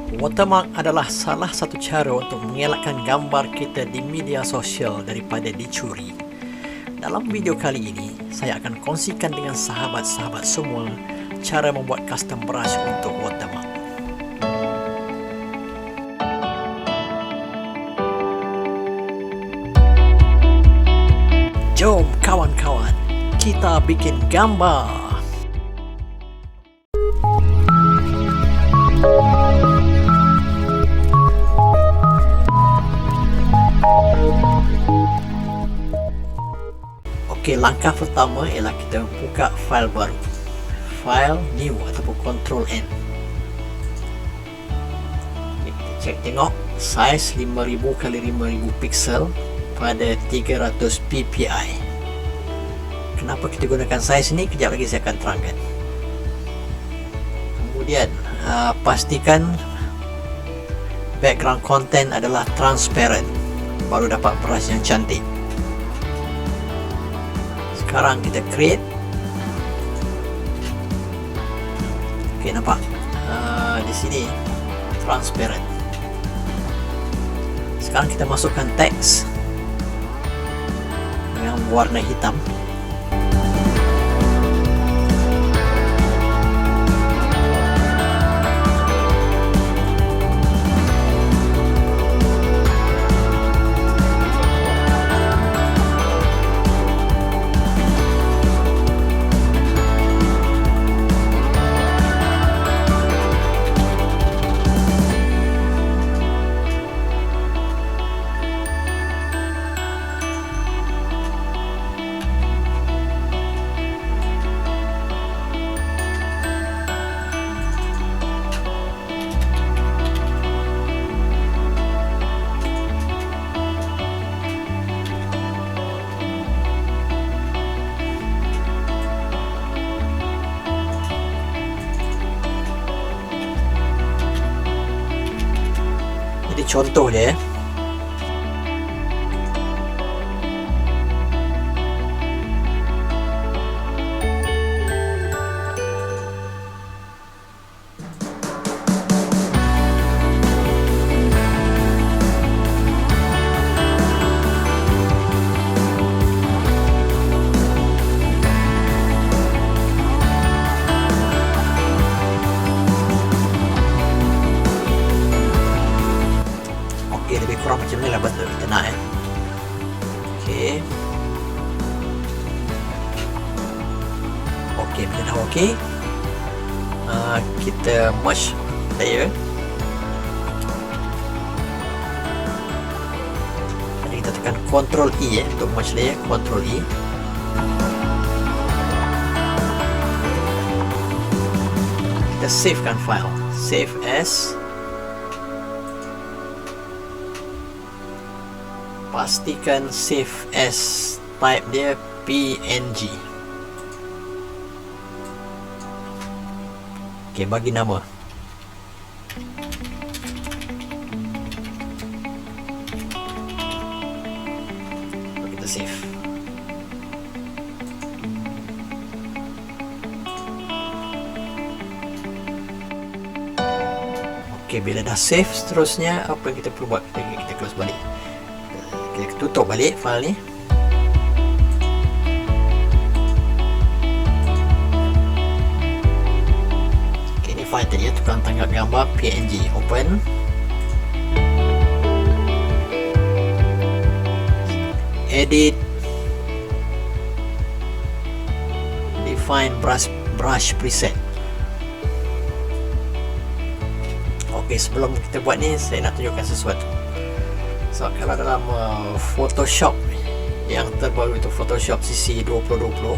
Watermark adalah salah satu cara untuk mengelakkan gambar kita di media sosial daripada dicuri. Dalam video kali ini, saya akan kongsikan dengan sahabat-sahabat semua cara membuat custom brush untuk Watermark. Jom kawan-kawan, kita bikin gambar. Okey, langkah pertama ialah kita buka fail baru, file new ataupun Ctrl N. Kita cek tengok saiz 5000 x 5000 pixel pada 300 ppi. Kenapa kita gunakan saiz ini? Kejap lagi saya akan terangkan. Kemudian pastikan background content adalah transparent, baru dapat brush yang cantik. Sekarang kita create. Okey, nampak di sini transparent. Sekarang kita masukkan teks dengan warna hitam. Jadi contoh dia, lebih kurang macam ni lah betul kita nak Okey. Okey, bila dah okey, kita merge layer. Jadi kita tekan Ctrl E untuk merge layer, Ctrl E. Kita savekan file, save as. Pastikan save as type dia PNG. Okey, bagi nama. Kita save. Okey, bila dah save, seterusnya apa yang kita perlu buat? Kita close balik. Kita tutup balik file ni. Okay, ni file tadi, tukang tangkap gambar PNG. Open. Edit. Define brush preset. Okay, sebelum kita buat ni, saya nak tunjukkan sesuatu. So, kalau dalam Photoshop yang terbaru itu, Photoshop CC 2020,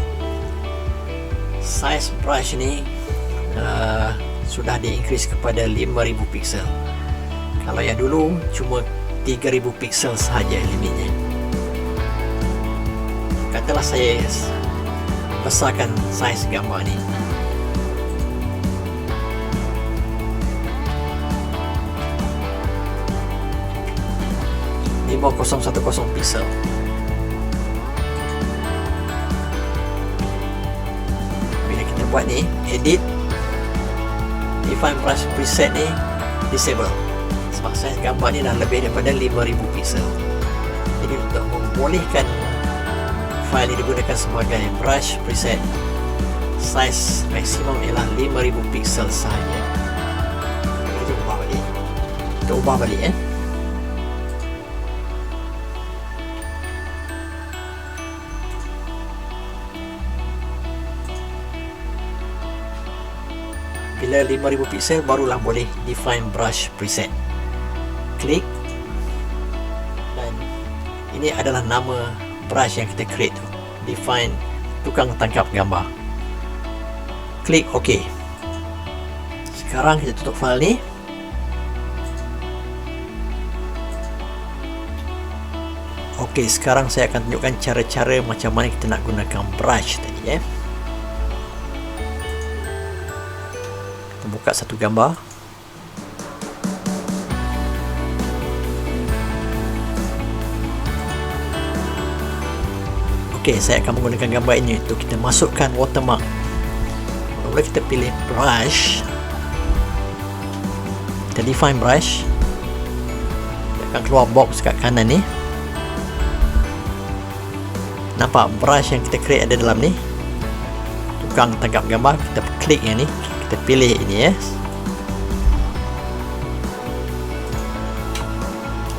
size brush ni sudah di-increase kepada 5000 pixel. Kalau yang dulu cuma 3000 pixel sahaja limitnya. Katalah saya besarkan size gambar ni. 5010 pixel. Bila kita buat ni, edit, define brush preset ni, disable sebab saiz gambar ni dah lebih daripada 5000 pixel. Jadi untuk membolehkan fail ini digunakan sebagai brush preset, saiz maksimum ialah 5000 pixel sahaja. Kita ubah balik Bila 5000 pixel barulah boleh define brush preset. Klik, dan ini adalah nama brush yang kita create tu, define tukang tangkap gambar. Klik OK. Sekarang kita tutup file ni. Ok, sekarang saya akan tunjukkan cara-cara macam mana kita nak gunakan brush tadi Kita buka satu gambar. Ok, saya akan menggunakan gambar ini untuk kita masukkan watermark. Mula-mula kita pilih brush, kita define brush. Dia akan keluar box kat kanan ni. Nampak brush yang kita create ada dalam ni, tukang tangkap gambar. Kita klik yang ni, kita pilih ini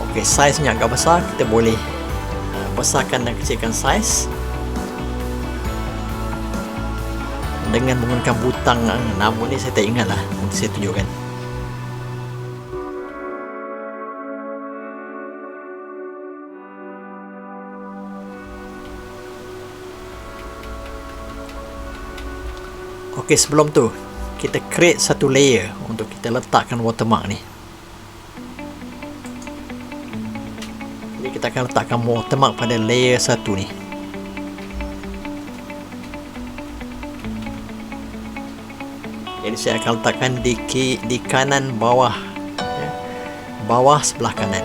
Ok, saiznya agak besar, kita boleh besarkan dan kecilkan saiz dengan menggunakan butang. Nama ni saya tak ingat lah, nanti saya tunjukkan. Ok, sebelum tu kita create satu layer untuk kita letakkan watermark ni. Jadi kita akan letakkan watermark pada layer satu ni. Jadi saya akan letakkan di kanan bawah, bawah sebelah kanan.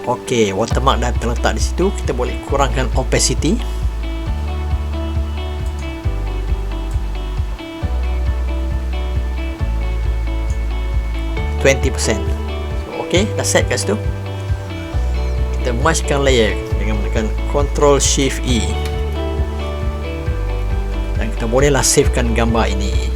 Ok, watermark dah terletak di situ. Kita boleh kurangkan opacity. Ok, dah set kat situ. Kita mergekan layer dengan menekan Ctrl Shift E, dan kita bolehlah savekan gambar ini.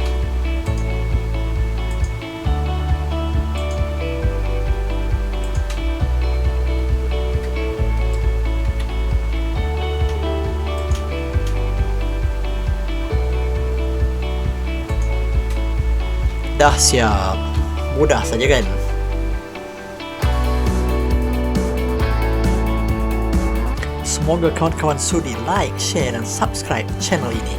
Dah siap. Mudah saja kan? Semoga kawan-kawan sudi like, share dan subscribe channel ini.